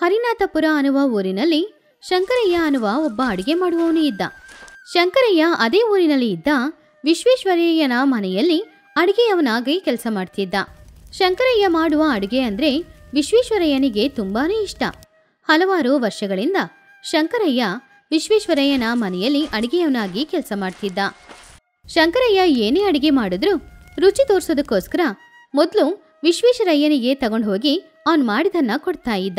ಹರಿನಾಥಪುರ ಅನ್ನುವ ಊರಿನಲ್ಲಿ ಶಂಕರಯ್ಯ ಅನ್ನುವ ಒಬ್ಬ ಅಡಿಗೆ ಮಾಡುವವನು ಇದ್ದ. ಶಂಕರಯ್ಯ ಅದೇ ಊರಿನಲ್ಲಿ ಇದ್ದ ವಿಶ್ವೇಶ್ವರಯ್ಯನ ಮನೆಯಲ್ಲಿ ಅಡಿಗೆಯವನಾಗಿ ಕೆಲಸ ಮಾಡ್ತಿದ್ದ. ಶಂಕರಯ್ಯ ಮಾಡುವ ಅಡಿಗೆ ಅಂದ್ರೆ ವಿಶ್ವೇಶ್ವರಯ್ಯನಿಗೆ ತುಂಬಾನೇ ಇಷ್ಟ. ಹಲವಾರು ವರ್ಷಗಳಿಂದ ಶಂಕರಯ್ಯ ವಿಶ್ವೇಶ್ವರಯ್ಯನ ಮನೆಯಲ್ಲಿ ಅಡಿಗೆಯವನಾಗಿ ಕೆಲಸ ಮಾಡ್ತಿದ್ದ. ಶಂಕರಯ್ಯ ಏನೇ ಅಡಿಗೆ ಮಾಡಿದ್ರು ರುಚಿ ತೋರ್ಸೋದಕ್ಕೋಸ್ಕರ ಮೊದಲು ವಿಶ್ವೇಶ್ವರಯ್ಯನಿಗೆ ತಗೊಂಡು ಹೋಗಿ ಅವನು ಮಾಡಿದನ್ನ ಕೊಡ್ತಾ ಇದ್ದ.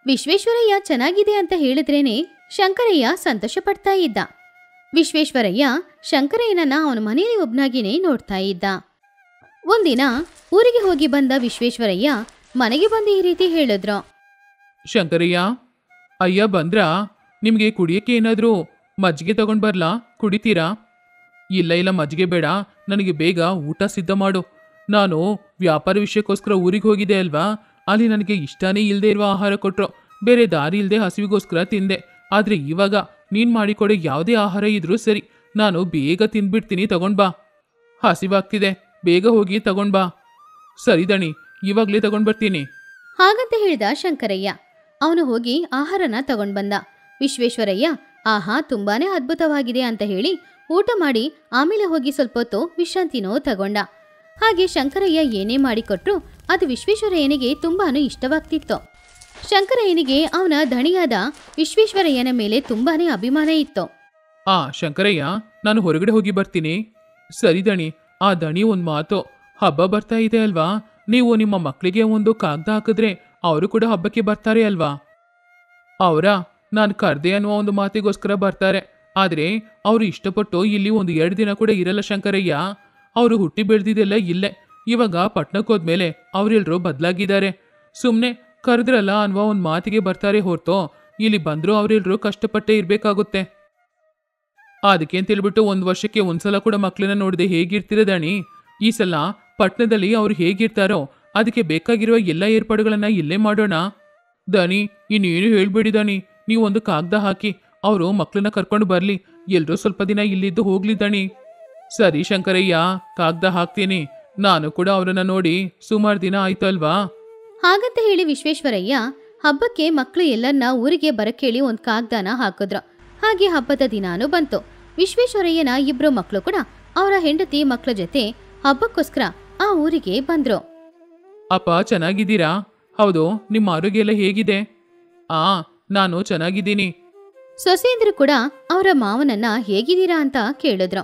ವಿಶ್ವೇಶ್ವರಯ್ಯ ಚೆನ್ನಾಗಿದೆ ಅಂತ ಹೇಳಿದ್ರೇನೆ ಶಂಕರಯ್ಯ ಸಂತೋಷ ಪಡ್ತಾ ಇದ್ದ. ವಿಶ್ವೇಶ್ವರಯ್ಯ ಶಂಕರಯ್ಯನನ್ನ ಅವನ ಮನೆಯಲ್ಲಿ ಒಬ್ನಾಗಿನೇ ನೋಡ್ತಾ ಇದ್ದ. ಒಂದಿನ ಊರಿಗೆ ಹೋಗಿ ಬಂದ ವಿಶ್ವೇಶ್ವರಯ್ಯ ಮನೆಗೆ ಬಂದು ಈ ರೀತಿ ಹೇಳಿದ್ರು. ಶಂಕರಯ್ಯ, ಅಯ್ಯ ಬಂದ್ರಾ? ನಿಮಗೆ ಕುಡಿಯಕ್ಕೆ ಏನಾದರೂ ಮಜ್ಜಿಗೆ ತಗೊಂಡು ಬರ್ಲಾ? ಕುಡಿತೀರಾ? ಇಲ್ಲ ಮಜ್ಜಿಗೆ ಬೇಡ, ನನಗೆ ಬೇಗ ಊಟ ಸಿದ್ಧ ಮಾಡು. ನಾನು ವ್ಯಾಪಾರ ವಿಷಯಕ್ಕೋಸ್ಕರ ಊರಿಗೆ ಹೋಗಿದ್ದೆ ಅಲ್ವಾ, ಅಲ್ಲಿ ನನಗೆ ಇಷ್ಟನೇ ಇಲ್ಲದೆ ಇರುವ ಆಹಾರ ಕೊಟ್ಟರು. ಬೇರೆ ದಾರಿ ಇಲ್ಲದೆ ಹಸಿವಿಗೋಸ್ಕರ ತಿಂದೆ. ಆದರೆ ಇವಾಗ ನೀನು ಮಾಡಿಕೊಡೋ ಯಾವುದೇ ಆಹಾರ ಇದ್ರೂ ಸರಿ, ನಾನು ಬೇಗ ತಿಂದ್ಬಿಡ್ತೀನಿ, ತಗೊಂಡ್ಬಾ. ಹಸಿವಾಗ್ತಿದೆ, ಬೇಗ ಹೋಗಿ ತಗೊಂಡ್ಬಾ. ಸರಿ ದಣಿ, ಇವಾಗಲೇ ತಗೊಂಡ್ಬರ್ತೀನಿ. ಹಾಗಂತ ಹೇಳಿದ ಶಂಕರಯ್ಯ. ಅವನು ಹೋಗಿ ಆಹಾರನ ತಗೊಂಡ್ ಬಂದ. ವಿಶ್ವೇಶ್ವರಯ್ಯ ಆಹಾ ತುಂಬಾನೇ ಅದ್ಭುತವಾಗಿದೆ ಅಂತ ಹೇಳಿ ಊಟ ಮಾಡಿ ಆಮೇಲೆ ಹೋಗಿ ಸ್ವಲ್ಪ ಹೊತ್ತು ವಿಶ್ರಾಂತಿನೋ ತಗೊಂಡ. ಹಾಗೆ ಶಂಕರಯ್ಯ ಏನೇ ಮಾಡಿಕೊಟ್ರು ಅದು ವಿಶ್ವೇಶ್ವರಯ್ಯನಿಗೆ ತುಂಬಾನು ಇಷ್ಟವಾಗ್ತಿತ್ತು. ಶಂಕರಯ್ಯನಿಗೆ ಅವನ ಧಣಿಯಾದ ವಿಶ್ವೇಶ್ವರಯ್ಯನ ಮೇಲೆ ತುಂಬಾನೇ ಅಭಿಮಾನ ಇತ್ತು. ಶಂಕರಯ್ಯ, ನಾನು ಹೊರಗಡೆ ಹೋಗಿ ಬರ್ತೀನಿ. ಸರಿ ದಣಿ. ಆ ದಣಿ ಒಂದು ಮಾತು, ಹಬ್ಬ ಬರ್ತಾ ಇದೆ ಅಲ್ವಾ, ನೀವು ನಿಮ್ಮ ಮಕ್ಕಳಿಗೆ ಒಂದು ಕಾಗದ ಹಾಕಿದ್ರೆ ಅವರು ಕೂಡ ಹಬ್ಬಕ್ಕೆ ಬರ್ತಾರೆ ಅಲ್ವಾ? ನಾನು ಕರ್ದೆ ಅನ್ನುವ ಒಂದು ಮಾತಿಗೋಸ್ಕರ ಬರ್ತಾರೆ. ಆದರೆ ಅವರು ಇಷ್ಟಪಟ್ಟು ಇಲ್ಲಿ 1-2 ದಿನ ಕೂಡ ಇರಲ್ಲ ಶಂಕರಯ್ಯ. ಅವರು ಹುಟ್ಟಿ ಬೆಳೆದಿದ್ದೆಲ್ಲ ಇಲ್ಲೇ. ಇವಾಗ ಪಟ್ನಕ್ಕೆ ಹೋದ್ಮೇಲೆ ಅವರೆಲ್ಲರೂ ಬದಲಾಗಿದ್ದಾರೆ. ಸುಮ್ಮನೆ ಕರೆದ್ರಲ್ಲ ಅನ್ನುವ ಒಂದು ಮಾತಿಗೆ ಬರ್ತಾರೆ ಹೊರತು ಇಲ್ಲಿ ಬಂದರೂ ಅವರೆಲ್ಲರೂ ಕಷ್ಟಪಟ್ಟೇ ಇರಬೇಕಾಗುತ್ತೆ. ಅದಕ್ಕೆ ಅಂತೇಳ್ಬಿಟ್ಟು 1 ವರ್ಷಕ್ಕೆ ಒಂದ್ಸಲ ಕೂಡ ಮಕ್ಕಳನ್ನ ನೋಡದೆ ಹೇಗಿರ್ತೀರ ದಣಿ? ಈ ಸಲ ಪಟ್ಟಣದಲ್ಲಿ ಅವ್ರು ಹೇಗಿರ್ತಾರೋ ಅದಕ್ಕೆ ಬೇಕಾಗಿರುವ ಎಲ್ಲ ಏರ್ಪಾಡುಗಳನ್ನ ಇಲ್ಲೇ ಮಾಡೋಣ. ದಣಿ, ಇನ್ನೇನು ಹೇಳ್ಬೇಡಿ ದಣಿ, ನೀವು ಒಂದು ಕಾಗದ ಹಾಕಿ ಅವರು ಮಕ್ಕಳನ್ನ ಕರ್ಕೊಂಡು ಬರ್ಲಿ. ಎಲ್ಲರೂ ಸ್ವಲ್ಪ ದಿನ ಇಲ್ಲಿದ್ದು ಹೋಗ್ಲಿ ದಣಿ. ಸರಿ ಶಂಕರಯ್ಯ, ಕಾಗದ ಹಾಕ್ತೀನಿ. ನಾನು ಕೂಡ ಅವರನ್ನ ನೋಡಿ ಸುಮಾರು ದಿನ ಆಯ್ತು ಅಲ್ವಾ? ಹಾಗಂತ ಹೇಳಿ ವಿಶ್ವೇಶ್ವರಯ್ಯ ಹಬ್ಬಕ್ಕೆ ಮಕ್ಕಳು ಎಲ್ಲರನ್ನ ಊರಿಗೆ ಬರಕೇಳಿ ಒಂದು ಕಾಗದನ ಹಾಕಿದ್ರು. ಹಾಗೆ ಹಬ್ಬದ ದಿನಾನು ಬಂತು. ವಿಶ್ವೇಶ್ವರಯ್ಯನ 2 ಮಕ್ಕಳು ಕೂಡ ಅವರ ಹೆಂಡತಿ ಮಕ್ಕಳ ಜೊತೆ ಹಬ್ಬಕ್ಕೋಸ್ಕರ ಆ ಊರಿಗೆ ಬಂದ್ರು. ಅಪ್ಪ ಚೆನ್ನಾಗಿದ್ದೀರಾ? ಹೌದು, ನಿಮ್ಮ ಆರೋಗ್ಯ ಎಲ್ಲ ಹೇಗಿದೆ? ನಾನು ಚೆನ್ನಾಗಿದ್ದೀನಿ. ಸೊಸೆಯಂದ್ರು ಕೂಡ ಅವರ ಮಾವನನ್ನ ಹೇಗಿದ್ದೀರಾ ಅಂತ ಕೇಳಿದ್ರು.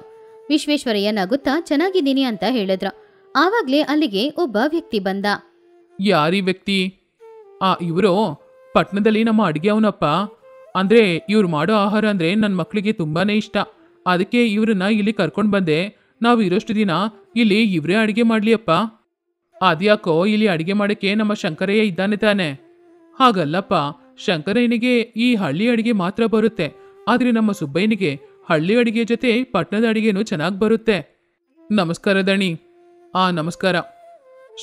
ವಿಶ್ವೇಶ್ವರಯ್ಯ ನಗುತ್ತಾ ಚೆನ್ನಾಗಿದ್ದೀನಿ ಅಂತ ಹೇಳಿದ್ರು. ಆವಾಗ್ಲೇ ಅಲ್ಲಿಗೆ ಒಬ್ಬ ವ್ಯಕ್ತಿ ಬಂದ. ಯಾರೀ ವ್ಯಕ್ತಿ? ಇವರು ಪಟ್ಟಣದಲ್ಲಿ ನಮ್ಮ ಅಡುಗೆ ಅವನಪ್ಪ. ಅಂದ್ರೆ ಇವ್ರು ಮಾಡೋ ಆಹಾರ ಅಂದ್ರೆ ನನ್ನ ಮಕ್ಕಳಿಗೆ ತುಂಬಾನೇ ಇಷ್ಟ. ಅದಕ್ಕೆ ಇವ್ರನ್ನ ಇಲ್ಲಿ ಕರ್ಕೊಂಡು ಬಂದೆ. ನಾವು ಇರೋಷ್ಟು ದಿನ ಇಲ್ಲಿ ಇವರೇ ಅಡುಗೆ ಮಾಡ್ಲಿ ಅಪ್ಪ. ಅದ್ಯಾಕೋ ಇಲ್ಲಿ ಅಡುಗೆ ಮಾಡೋಕ್ಕೆ ನಮ್ಮ ಶಂಕರಯ್ಯ ಇದ್ದಾನೆ ತಾನೆ? ಹಾಗಲ್ಲಪ್ಪ, ಶಂಕರಯ್ಯನಿಗೆ ಈ ಹಳ್ಳಿ ಅಡುಗೆ ಮಾತ್ರ ಬರುತ್ತೆ. ಆದರೆ ನಮ್ಮ ಸುಬ್ಬಯ್ಯನಿಗೆ ಹಳ್ಳಿ ಅಡುಗೆ ಜೊತೆ ಪಟ್ಟಣದ ಅಡುಗೆನೂ ಚೆನ್ನಾಗಿ ಬರುತ್ತೆ. ನಮಸ್ಕಾರ ದಣಿ. ನಮಸ್ಕಾರ.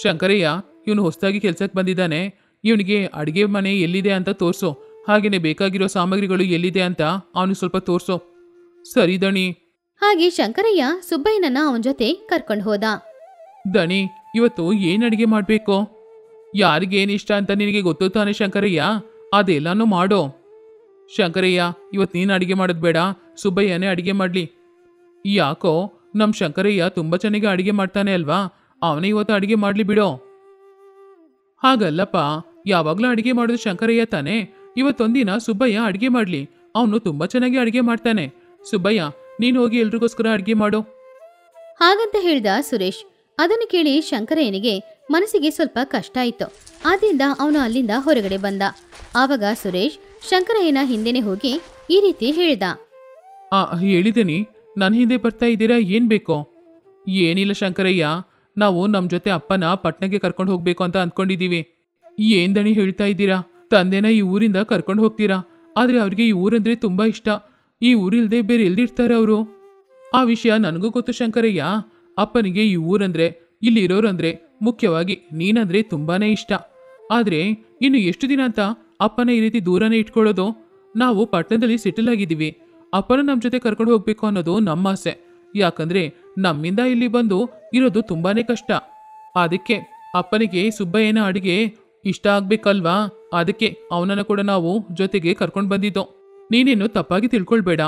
ಶಂಕರಯ್ಯ, ಇವನು ಹೊಸದಾಗಿ ಕೆಲ್ಸಕ್ಕೆ ಬಂದಿದ್ದಾನೆ. ಇವನಿಗೆ ಅಡುಗೆ ಮನೆ ಎಲ್ಲಿದೆ ಅಂತ ತೋರಿಸು. ಹಾಗೇನೆ ಬೇಕಾಗಿರೋ ಸಾಮಗ್ರಿಗಳು ಎಲ್ಲಿದೆ ಅಂತ ಅವನು ಸ್ವಲ್ಪ ತೋರಿಸು. ಸರಿ ದಣಿ. ಹಾಗೆ ಶಂಕರಯ್ಯ ಸುಬ್ಬಯ್ಯನನ್ನ ಅವನ ಜೊತೆ ಕರ್ಕೊಂಡು ಹೋದ. ದಣಿ, ಇವತ್ತು ಏನು ಅಡುಗೆ ಮಾಡಬೇಕು? ಯಾರಿಗೇನು ಇಷ್ಟ ಅಂತ ನಿನಗೆ ಗೊತ್ತು ತಾನೆ ಶಂಕರಯ್ಯ? ಅದೆಲ್ಲಾನು ಮಾಡೋ. ಶಂಕರಯ್ಯ, ಇವತ್ತು ನೀನು ಅಡುಗೆ ಮಾಡೋದು ಬೇಡ, ಸುಬ್ಬಯ್ಯನೇ ಅಡುಗೆ ಮಾಡಲಿ. ಯಾಕೋ, ನಮ್ಮ ಶಂಕರಯ್ಯ ತುಂಬ ಚೆನ್ನಾಗಿ ಅಡುಗೆ ಮಾಡ್ತಾನೆ ಅಲ್ವಾ, ಅವನೇ ಇವತ್ತು ಅಡುಗೆ ಮಾಡಲಿ ಬಿಡೋ. ಹಾಗಲ್ಲಪ್ಪ, ಯಾವಾಗಲೂ ಅಡುಗೆ ಮಾಡೋದು ಶಂಕರಯ್ಯ ತಾನೆ. ಇವತ್ತೊಂದಿನ ಸುಬ್ಬಯ್ಯ ಅಡುಗೆ ಮಾಡಲಿ. ಅವನು ತುಂಬ ಚೆನ್ನಾಗಿ ಅಡುಗೆ ಮಾಡ್ತಾನೆ. ಸುಬ್ಬಯ್ಯ, ನೀನು ಹೋಗಿ ಎಲ್ರಿಗೋಸ್ಕರ ಅಡುಗೆ ಮಾಡು. ಹಾಗಂತ ಹೇಳ್ದ ಸುರೇಶ್. ಅದನ್ನು ಕೇಳಿ ಶಂಕರಯ್ಯನಿಗೆ ಮನಸ್ಸಿಗೆ ಸ್ವಲ್ಪ ಕಷ್ಟ ಆಯಿತು. ಆದ್ರಿಂದ ಅವನು ಅಲ್ಲಿಂದ ಹೊರಗಡೆ ಬಂದ. ಆವಾಗ ಸುರೇಶ್ ಶಂಕರಯ್ಯನ ಹಿಂದೆನೆ ಹೋಗಿ ಈ ರೀತಿ ಹೇಳ್ದ. ಹೇಳಿದ್ದೀನಿ, ನನ್ನ ಹಿಂದೆ ಬರ್ತಾ ಇದ್ದೀರಾ? ಏನ್ ಬೇಕೋ? ಏನಿಲ್ಲ ಶಂಕರಯ್ಯ, ನಾವು ನಮ್ಮ ಜೊತೆ ಅಪ್ಪನ ಪಟ್ನಕ್ಕೆ ಕರ್ಕೊಂಡು ಹೋಗ್ಬೇಕು ಅಂತ ಅಂದ್ಕೊಂಡಿದ್ದೀವಿ. ಏನ್ ದಣಿ ಹೇಳ್ತಾ ಇದ್ದೀರಾ? ತಂದೆನ ಈ ಊರಿಂದ ಕರ್ಕೊಂಡು ಹೋಗ್ತೀರಾ? ಆದ್ರೆ ಅವ್ರಿಗೆ ಈ ಊರಂದ್ರೆ ತುಂಬಾ ಇಷ್ಟ. ಈ ಊರಿಲ್ದೆ ಬೇರೆ ಎಲ್ಲಿರ್ತಾರೆ ಅವರು? ಆ ವಿಷಯ ನನಗೂ ಗೊತ್ತು ಶಂಕರಯ್ಯ. ಅಪ್ಪನಿಗೆ ಈ ಊರಂದ್ರೆ, ಇಲ್ಲಿ ಇರೋರಂದ್ರೆ, ಮುಖ್ಯವಾಗಿ ನೀನಂದ್ರೆ ತುಂಬಾನೇ ಇಷ್ಟ. ಆದ್ರೆ ಇನ್ನು ಎಷ್ಟು ದಿನ ಅಂತ ಅಪ್ಪನ ಈ ರೀತಿ ದೂರನೇ ಇಟ್ಕೊಳ್ಳೋದು? ನಾವು ಪಟ್ಟಣದಲ್ಲಿ ಸೆಟಲ್ ಆಗಿದ್ದೀವಿ. ಅಪ್ಪನ ನಮ್ಮ ಜೊತೆ ಕರ್ಕೊಂಡು ಹೋಗ್ಬೇಕು ಅನ್ನೋದು ನಮ್ಮ ಆಸೆ. ಯಾಕಂದ್ರೆ ನಮ್ಮಿಂದ ಇಲ್ಲಿ ಬಂದು ಇರೋದು ತುಂಬಾನೇ ಕಷ್ಟ. ಅದಕ್ಕೆ ಅಪ್ಪನಿಗೆ ಸುಬ್ಬಯ್ಯನ ಅಡಿಗೆ ಇಷ್ಟ ಆಗ್ಬೇಕಲ್ವಾ? ಅದಕ್ಕೆ ಅವನನ್ನ ಕೂಡ ನಾವು ಜೊತೆಗೆ ಕರ್ಕೊಂಡು ಬಂದಿದ್ದೋ. ನೀನೇನು ತಪ್ಪಾಗಿ ತಿಳ್ಕೊಳ್ಬೇಡ.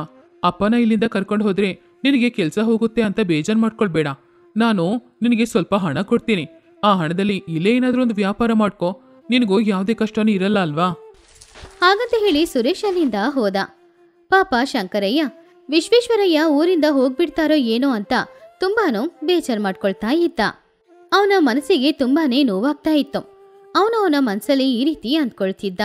ಅಪ್ಪನ ಇಲ್ಲಿಂದ ಕರ್ಕೊಂಡು ಹೋದ್ರೆ ನಿನಗೆ ಕೆಲಸ ಹೋಗುತ್ತೆ ಅಂತ ಬೇಜಾರು ಮಾಡ್ಕೊಳ್ಬೇಡ. ನಾನು ನಿನಗೆ ಸ್ವಲ್ಪ ಹಣ ಕೊಡ್ತೀನಿ. ಆ ಹಣದಲ್ಲಿ ಇಲ್ಲೇ ಏನಾದರೂ ಒಂದು ವ್ಯಾಪಾರ ಮಾಡ್ಕೋ. ನಿನಗೂ ಯಾವುದೇ ಕಷ್ಟನೂ ಇರಲ್ಲ ಅಲ್ವಾ? ಹಾಗಂತ ಹೇಳಿ ಸುರೇಶ್ ಅಲ್ಲಿಂದ ಹೋದ. ಪಾಪ ಶಂಕರಯ್ಯ ವಿಶ್ವೇಶ್ವರಯ್ಯ ಊರಿಂದ ಹೋಗ್ಬಿಡ್ತಾರೋ ಏನೋ ಅಂತ ತುಂಬಾನು ಬೇಜಾರು ಮಾಡ್ಕೊಳ್ತಾ ಇದ್ದ. ಅವನ ಮನಸ್ಸಿಗೆ ತುಂಬಾನೇ ನೋವಾಗ್ತಾ ಇತ್ತು. ಅವನ ಮನಸ್ಸಲ್ಲಿ ಈ ರೀತಿ ಅಂದ್ಕೊಳ್ತಿದ್ದ.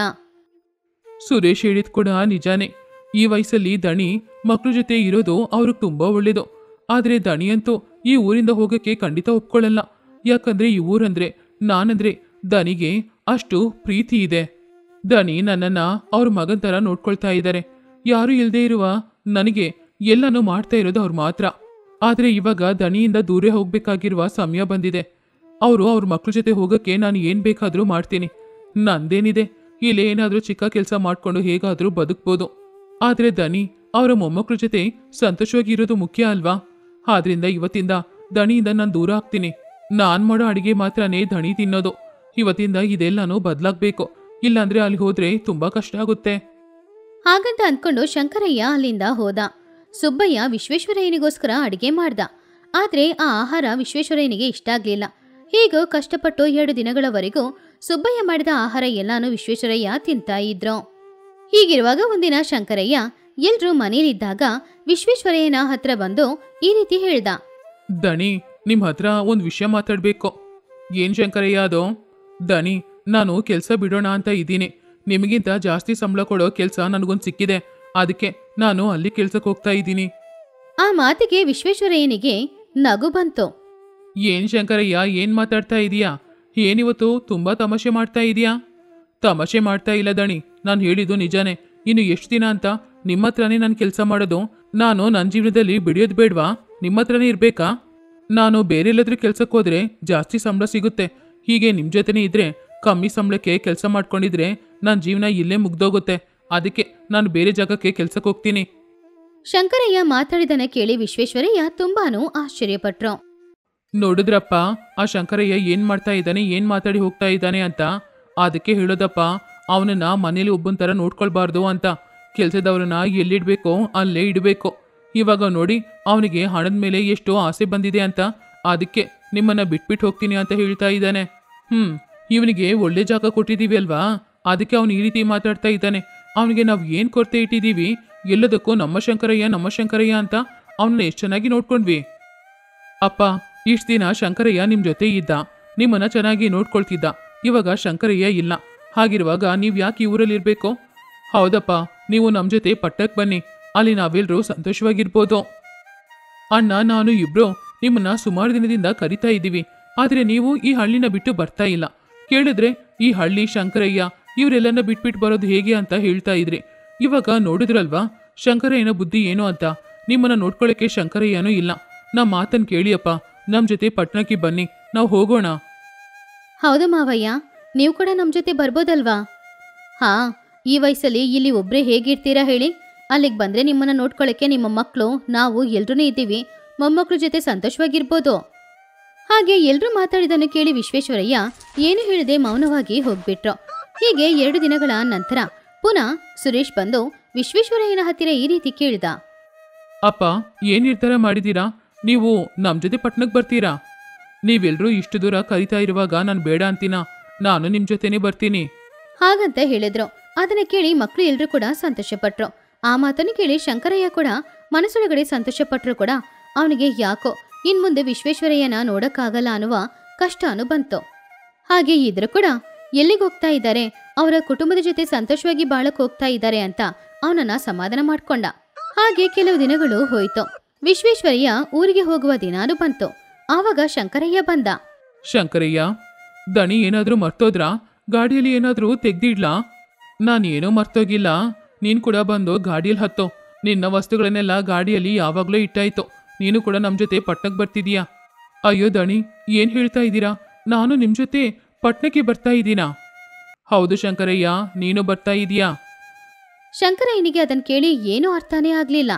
ಸುರೇಶ್ ಹೇಳಿದ್ ಕೂಡ ನಿಜಾನೇ. ಈ ವಯಸ್ಸಲ್ಲಿ ದಣಿ ಮಕ್ಳ ಜೊತೆ ಇರೋದು ಅವ್ರಿಗೆ ತುಂಬಾ ಒಳ್ಳೇದು. ಆದ್ರೆ ದಣಿ ಅಂತೂ ಈ ಊರಿಂದ ಹೋಗಕ್ಕೆ ಖಂಡಿತ ಒಪ್ಕೊಳ್ಳಲ್ಲ. ಯಾಕಂದ್ರೆ ಈ ಊರಂದ್ರೆ ನಾನಂದ್ರೆ ದನಿಗೆ ಅಷ್ಟು ಪ್ರೀತಿ ಇದೆ. ದನಿ ನನ್ನನ್ನ ಅವ್ರ ಮಗನ್ ತರ ನೋಡ್ಕೊಳ್ತಾ ಇದ್ದಾರೆ. ಯಾರು ಇಲ್ದೇ ಇರುವ ನನಗೆ ಎಲ್ಲನೂ ಮಾಡ್ತಾ ಇರೋದು ಅವ್ರು ಮಾತ್ರ. ಆದ್ರೆ ಇವಾಗ ದನಿಯಿಂದ ದೂರ ಹೋಗ್ಬೇಕಾಗಿರುವ ಸಮಯ ಬಂದಿದೆ. ಅವ್ರ ಮಕ್ಳ ಜೊತೆ ಹೋಗಕ್ಕೆ ನಾನು ಏನ್ ಬೇಕಾದ್ರೂ ಮಾಡ್ತೀನಿ. ನಂದೇನಿದೆ, ಇಲ್ಲಿ ಏನಾದ್ರೂ ಚಿಕ್ಕ ಕೆಲಸ ಮಾಡ್ಕೊಂಡು ಹೇಗಾದ್ರೂ ಬದುಕ್ಬೋದು. ಆದ್ರೆ ದನಿ ಅವರ ಮೊಮ್ಮಕ್ಳ ಜೊತೆ ಸಂತೋಷವಾಗಿ ಇರೋದು ಮುಖ್ಯ ಅಲ್ವಾ? ಆದ್ರಿಂದ ಇವತ್ತಿಂದ ದಣಿಯಿಂದ ನಾನು ದೂರ ಆಗ್ತೀನಿ. ನಾನ್ ಮಾಡೋ ಅಡಿಗೆ ಮಾತ್ರನೇ ದಣಿ ತಿನ್ನೋದು. ಇವತ್ತಿಂದ ಇದೆಲ್ಲಾನು ಬದಲಾಗ್ಬೇಕು. ಇಲ್ಲಾಂದ್ರೆ ಅಲ್ಲಿ ಹೋದ್ರೆ ತುಂಬಾ ಕಷ್ಟ ಆಗುತ್ತೆ. ಹಾಗಂತ ಅಂದ್ಕೊಂಡು ಶಂಕರಯ್ಯ ಅಲ್ಲಿಂದ ಹೋದ. ಸುಬ್ಬಯ್ಯ ವಿಶ್ವೇಶ್ವರಯ್ಯನಿಗೋಸ್ಕರ ಅಡಿಗೆ ಮಾಡ್ದ. ಆದ್ರೆ ಆ ಆಹಾರ ವಿಶ್ವೇಶ್ವರಯ್ಯನಿಗೆ ಇಷ್ಟ ಆಗ್ಲಿಲ್ಲ. ಹೀಗೂ ಕಷ್ಟಪಟ್ಟು 2 ದಿನಗಳವರೆಗೂ ಸುಬ್ಬಯ್ಯ ಮಾಡಿದ ಆಹಾರ ಎಲ್ಲಾನು ವಿಶ್ವೇಶ್ವರಯ್ಯ ತಿಂತಾ ಇದ್ರು. ಹೀಗಿರುವಾಗ ಒಂದಿನ ಶಂಕರಯ್ಯ ಎಲ್ರೂ ಮನೇಲಿದ್ದಾಗ ವಿಶ್ವೇಶ್ವರಯ್ಯನ ಹತ್ರ ಬಂದು ಈ ರೀತಿ ಹೇಳ್ದ. ದಣಿ, ನಿಮ್ ಹತ್ರ ಒಂದ್ ವಿಷಯ ಮಾತಾಡ್ಬೇಕು. ಏನ್ ಶಂಕರಯ್ಯ ಅದು? ದಣಿ, ನಾನು ಕೆಲ್ಸ ಬಿಡೋಣ ಅಂತ ಇದ್ದೀನಿ. ನಿಮಗಿಂತ ಜಾಸ್ತಿ ಸಂಬಳ ಕೊಡೋ ಕೆಲ್ಸ ನನಗೊಂದು ಸಿಕ್ಕಿದೆ. ಅದಕ್ಕೆ ನಾನು ಅಲ್ಲಿ ಕೆಲ್ಸಕ್ಕೆ ಹೋಗ್ತಾ ಇದ್ದೀನಿ. ಆ ಮಾತಿಗೆ ವಿಶ್ವೇಶ್ವರಯ್ಯನಿಗೆ ನಗು ಬಂತು. ಏನ್ ಶಂಕರಯ್ಯ, ಏನ್ ಮಾತಾಡ್ತಾ ಇದೀಯಾ? ಏನಿವತ್ತು ತುಂಬಾ ತಮಾಷೆ ಮಾಡ್ತಾ ಇದೀಯಾ? ತಮಾಷೆ ಮಾಡ್ತಾ ಇಲ್ಲ ದಣಿ, ನಾನು ಹೇಳಿದ್ದು ನಿಜಾನೇ. ಇನ್ನು ಎಷ್ಟು ದಿನ ಅಂತ ನಿಮ್ಮ ಹತ್ರನೇ ನಾನು ಕೆಲಸ ಮಾಡೋದು? ನಾನು ನನ್ನ ಜೀವನದಲ್ಲಿ ಬಿಡಿಯೋದು ಬೇಡ್ವಾ? ನಿಮ್ಮ ಹತ್ರನೇ ಇರ್ಬೇಕಾ? ನಾನು ಬೇರೆ ಎಲ್ಲಾದ್ರೂ ಕೆಲ್ಸಕ್ಕೆ ಹೋದ್ರೆ ಜಾಸ್ತಿ ಸಂಬಳ ಸಿಗುತ್ತೆ. ಹೀಗೆ ನಿಮ್ಮ ಜೊತೆನೇ ಇದ್ರೆ ಕಮ್ಮಿ ಸಂಬಳಕ್ಕೆ ಕೆಲಸ ಮಾಡ್ಕೊಂಡಿದ್ರೆ ನನ್ನ ಜೀವನ ಇಲ್ಲೇ ಮುಗ್ದೋಗುತ್ತೆ. ಅದಕ್ಕೆ ನಾನು ಬೇರೆ ಜಾಗಕ್ಕೆ ಕೆಲ್ಸಕ್ಕೆ ಹೋಗ್ತೀನಿ. ಶಂಕರಯ್ಯ ಮಾತಾಡಿದನ ಕೇಳಿ ವಿಶ್ವೇಶ್ವರಯ್ಯ ತುಂಬಾನು ಆಶ್ಚರ್ಯಪಟ್ರು. ನೋಡಿದ್ರಪ್ಪ, ಆ ಶಂಕರಯ್ಯ ಏನ್ ಮಾಡ್ತಾ ಇದ್ದಾನೆ, ಏನ್ ಮಾತಾಡಿ ಹೋಗ್ತಾ ಇದ್ದಾನೆ ಅಂತ. ಅದಕ್ಕೆ ಹೇಳೋದಪ್ಪ, ಅವನನ್ನ ಮನೇಲಿ ಒಬ್ಬನ ತರ ನೋಡ್ಕೊಳ್ಬಾರ್ದು ಅಂತ. ಕೆಲ್ಸದವ್ರನ್ನ ಎಲ್ಲಿಡ್ಬೇಕೋ ಅಲ್ಲೇ ಇಡಬೇಕು. ಇವಾಗ ನೋಡಿ, ಅವನಿಗೆ ಹಣದ ಮೇಲೆ ಎಷ್ಟೋ ಆಸೆ ಬಂದಿದೆ ಅಂತ. ಅದಕ್ಕೆ ನಿಮ್ಮನ್ನ ಬಿಟ್ಬಿಟ್ಟು ಹೋಗ್ತೀನಿ ಅಂತ ಹೇಳ್ತಾ ಇದ್ದಾನೆ. ಇವನಿಗೆ ಒಳ್ಳೆ ಜಾಗ ಕೊಟ್ಟಿದ್ದೀವಿ ಅಲ್ವಾ? ಅದಕ್ಕೆ ಅವನು ಈ ರೀತಿ ಮಾತಾಡ್ತಾ ಇದ್ದಾನೆ. ಅವನಿಗೆ ನಾವು ಏನ್ ಕೊರತೆ ಇಟ್ಟಿದ್ದೀವಿ, ಎಲ್ಲದಕ್ಕೂ ನಮ್ಮ ಶಂಕರಯ್ಯ ಅಂತ ಅವನ್ನ ಎಷ್ಟು ಚೆನ್ನಾಗಿ ನೋಡ್ಕೊಂಡ್ವಿ. ಅಪ್ಪ, ಇಷ್ಟು ದಿನ ಶಂಕರಯ್ಯ ನಿಮ್ ಜೊತೆ ಇದ್ದ, ನಿಮ್ಮನ್ನ ಚೆನ್ನಾಗಿ ನೋಡ್ಕೊಳ್ತಿದ್ದ. ಇವಾಗ ಶಂಕರಯ್ಯ ಇಲ್ಲ. ಹಾಗಿರುವಾಗ ನೀವ್ ಯಾಕೆ ಈ ಊರಲ್ಲಿ ಇರ್ಬೇಕು? ಹೌದಪ್ಪ, ನೀವು ನಮ್ ಜೊತೆ ಪಟ್ಟಕ್ಕೆ ಬನ್ನಿ. ಅಲ್ಲಿ ನಾವೆಲ್ಲರೂ ಸಂತೋಷವಾಗಿರ್ಬೋದು. ಅಣ್ಣ, ನಾನು ಇಬ್ರು ನಿಮ್ಮನ್ನ ಸುಮಾರು ದಿನದಿಂದ ಕರಿತಾ ಇದ್ದೀವಿ. ಆದ್ರೆ ನೀವು ಈ ಹಳ್ಳಿನ ಬಿಟ್ಟು ಬರ್ತಾ ಇಲ್ಲ. ಕೇಳಿದ್ರೆ ಈ ಹಳ್ಳಿ, ಶಂಕರಯ್ಯ ಇವರೆಲ್ಲನ್ನ ಬಿಟ್ಬಿಟ್ಟು ಬರೋದು ಹೇಗೆ ಅಂತ ಹೇಳ್ತಾ ಇದ್ರಿ. ಇವಾಗ ನೋಡಿದ್ರಲ್ವಾ ಶಂಕರಯ್ಯನ ಬುದ್ಧಿ ಏನು ಅಂತ. ನಿಮ್ಮನ್ನ ನೋಡ್ಕೊಳ್ಳಕ್ಕೆ ಶಂಕರಯ್ಯನೂ ಇಲ್ಲ. ನಮ್ಮ ಮಾತನ್ ಕೇಳಿಯಪ್ಪ, ನಮ್ ಜೊತೆ ಪಟ್ನಕ್ಕೆ ಬನ್ನಿ, ನಾವು ಹೋಗೋಣ. ಹೌದು ಮಾವಯ್ಯ, ನೀವು ಕೂಡ ನಮ್ ಜೊತೆ ಬರ್ಬೋದಲ್ವಾ? ಹಾ, ಈ ವಯಸ್ಸಲ್ಲಿ ಇಲ್ಲಿ ಒಬ್ರೇ ಹೇಗಿರ್ತೀರಾ ಹೇಳಿ? ಅಲ್ಲಿಗೆ ಬಂದ್ರೆ ನಿಮ್ಮನ್ನ ನೋಡ್ಕೊಳ್ಳಕ್ಕೆ ನಿಮ್ಮ ಮಕ್ಕಳು, ನಾವು ಎಲ್ರೂ ಇದ್ದೀವಿ. ಮೊಮ್ಮಕ್ಳ ಜೊತೆ ಸಂತೋಷವಾಗಿರ್ಬೋದು. ಹಾಗೆ ಎಲ್ರೂ ಮಾತಾಡಿದನ್ನು ಕೇಳಿ ವಿಶ್ವೇಶ್ವರಯ್ಯ ಏನು ಹೇಳದೆ ಮೌನವಾಗಿ ಹೋಗ್ಬಿಟ್ರು. ಹೀಗೆ 2 ದಿನಗಳ ನಂತರ ಪುನಃ ಸುರೇಶ್ ಬಂದು ವಿಶ್ವೇಶ್ವರಯ್ಯನ ಹತ್ತಿರ ಈ ರೀತಿ ಕೇಳಿದ. ಅಪ್ಪ, ಏನ್ ನಿರ್ಧಾರ ಮಾಡಿದೀರಾ? ನೀವು ನಮ್ ಜೊತೆ ಪಟ್ನಕ್ಕೆ ಬರ್ತೀರಾ? ನೀವೆಲ್ರೂ ಇಷ್ಟು ದೂರ ಕರಿತಾ ಇರುವಾಗ ನಾನು ಬೇಡ ಅಂತೀನಾ? ನಾನು ನಿಮ್ ಜೊತೆನೆ ಬರ್ತೀನಿ. ಹಾಗಂತ ಹೇಳಿದ್ರು. ಅದನ್ನ ಕೇಳಿ ಮಕ್ಕಳು ಎಲ್ರೂ ಕೂಡ ಸಂತೋಷಪಟ್ರು. ಆ ಮಾತನ್ನು ಕೇಳಿ ಶಂಕರಯ್ಯ ಕೂಡ ಮನಸ್ಸೊಳಗಡೆ ಸಂತೋಷಪಟ್ರು ಕೂಡ ಅವನಿಗೆ ಯಾಕೋ ಇನ್ಮುಂದೆ ವಿಶ್ವೇಶ್ವರಯ್ಯನ ನೋಡಕ್ಕಾಗಲ್ಲ ಅನ್ನುವ ಕಷ್ಟನೂ ಬಂತು. ಹಾಗೆ ಇದ್ರು ಕೂಡ ಎಲ್ಲಿಗೆ ಹೋಗ್ತಾ ಇದ್ದಾರೆ, ಅವರ ಕುಟುಂಬದ ಜೊತೆ ಸಂತೋಷವಾಗಿ ಬಾಳಕ್ ಹೋಗ್ತಾ ಇದ್ದಾರೆ ಅಂತ ಅವನನ್ನ ಸಮಾಧಾನ ಮಾಡ್ಕೊಂಡ. ಹಾಗೆ ಕೆಲವು ದಿನಗಳು ಹೋಯ್ತು. ವಿಶ್ವೇಶ್ವರಯ್ಯ ಊರಿಗೆ ಹೋಗುವ ದಿನಾನು ಬಂತು. ಆವಾಗ ಶಂಕರಯ್ಯ ಬಂದ. ಶಂಕರಯ್ಯ, ದಣಿ ಏನಾದ್ರೂ ಮರ್ತೋದ್ರಾ? ಗಾಡಿಯಲ್ಲಿ ಏನಾದ್ರೂ ತೆಗ್ದಿಡ್ಲಾ? ನಾನೇನೋ ಮರ್ತೋಗಿಲ್ಲ. ನೀನ್ ಕೂಡ ಬಂದು ಗಾಡಿಯಲ್ಲಿ ಹತ್ತೋ. ನಿನ್ನ ವಸ್ತುಗಳನ್ನೆಲ್ಲ ಗಾಡಿಯಲ್ಲಿ ಯಾವಾಗ್ಲೂ ಇಟ್ಟಾಯ್ತು. ನೀನು ಕೂಡ ನಮ್ ಜೊತೆ ಪಟ್ನಕ್ಕೆ ಬರ್ತಿದೀಯಾ? ಅಯ್ಯೋ ದಣಿ, ಏನ್ ಹೇಳ್ತಾ ಇದ್ದೀರಾ? ನಾನು ನಿಮ್ ಜೊತೆ ಪಟ್ನಕ್ಕೆ ಬರ್ತಾ ಇದ್ದೀನಾ? ಹೌದು ಶಂಕರಯ್ಯ, ನೀನು ಬರ್ತಾ ಇದೀಯಾ? ಶಂಕರಯ್ಯನಿಗೆ ಅದನ್ ಕೇಳಿ ಏನೂ ಅರ್ಥನೇ ಆಗ್ಲಿಲ್ಲ.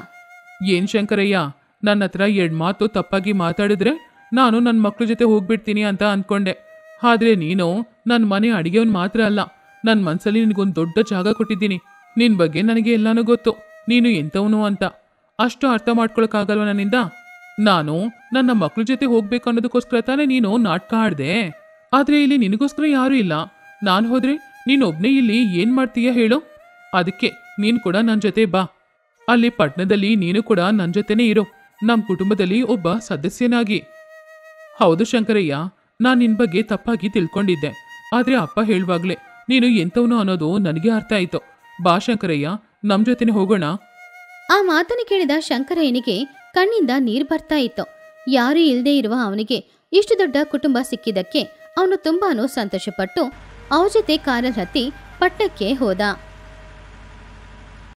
ಏನ್ ಶಂಕರಯ್ಯ, ನನ್ನ ಹತ್ರ 2 ಮಾತು ತಪ್ಪಾಗಿ ಮಾತಾಡಿದ್ರೆ ನಾನು ನನ್ನ ಮಕ್ಳ ಜೊತೆ ಹೋಗ್ಬಿಡ್ತೀನಿ ಅಂತ ಅನ್ಕೊಂಡೆ. ಆದ್ರೆ ನೀನು ನನ್ನ ಮನೆ ಅಡಿಗೆವನ್ ಮಾತ್ರ ಅಲ್ಲ, ನನ್ನ ಮನ್ಸಲ್ಲಿ ನಿನಗೊಂದು ದೊಡ್ಡ ಜಾಗ ಕೊಟ್ಟಿದ್ದೀನಿ. ನಿನ್ ಬಗ್ಗೆ ನನಗೆ ಎಲ್ಲಾನು ಗೊತ್ತು, ನೀನು ಎಂಥವನು ಅಂತ. ಅಷ್ಟು ಅರ್ಥ ಮಾಡ್ಕೊಳಕ್ಕಾಗಲ್ವ ನನ್ನಿಂದ? ನಾನು ನನ್ನ ಮಕ್ಳ ಜೊತೆ ಹೋಗ್ಬೇಕು ಅನ್ನೋದಕ್ಕೋಸ್ಕರ ತಾನೇ ನೀನು ನಾಟಕ ಆಡ್ದೆ. ಆದ್ರೆ ಇಲ್ಲಿ ನಿನಗೋಸ್ಕರ ಯಾರೂ ಇಲ್ಲ. ನಾನು ಹೋದ್ರೆ ನೀನೊಬ್ನೇ ಇಲ್ಲಿ ಏನ್ ಮಾಡ್ತೀಯ ಹೇಳು? ಅದಕ್ಕೆ ನೀನ್ ಕೂಡ ನನ್ನ ಜೊತೆ ಬಾ. ಅಲ್ಲಿ ಪಟ್ಟಣದಲ್ಲಿ ನೀನು ಕೂಡ ನನ್ನ ಜೊತೆನೇ ಇರು, ನಮ್ಮ ಕುಟುಂಬದಲ್ಲಿ ಒಬ್ಬ ಸದಸ್ಯನಾಗಿ. ಹೌದು ಶಂಕರಯ್ಯ, ನಾನು ನಿನ್ ಬಗ್ಗೆ ತಪ್ಪಾಗಿ ತಿಳ್ಕೊಂಡಿದ್ದೆ. ಆದ್ರೆ ಅಪ್ಪ ಹೇಳುವಾಗ್ಲೇ ನೀನು ಎಂಥವನು ಅನ್ನೋದು ನನಗೆ ಅರ್ಥ ಆಯ್ತು. ಬಾ ಶಂಕರಯ್ಯ, ನಮ್ ಜೊತೆನೆ ಹೋಗೋಣ. ಆ ಮಾತನ್ನು ಕೇಳಿದ ಶಂಕರಯ್ಯನಿಗೆ ಕಣ್ಣಿಂದ ನೀರು ಬರ್ತಾ ಇತ್ತು. ಯಾರೂ ಇಲ್ಲದೆ ಇರುವ ಅವನಿಗೆ ಇಷ್ಟು ದೊಡ್ಡ ಕುಟುಂಬ ಸಿಕ್ಕಿದ್ದಕ್ಕೆ ಅವನು ತುಂಬಾನು ಸಂತೋಷಪಟ್ಟು ಅವ್ರ ಜೊತೆ ಕಾರಲ್ಲಿ ಹತ್ತಿ ಪಟ್ಟಣಕ್ಕೆ ಹೋದ.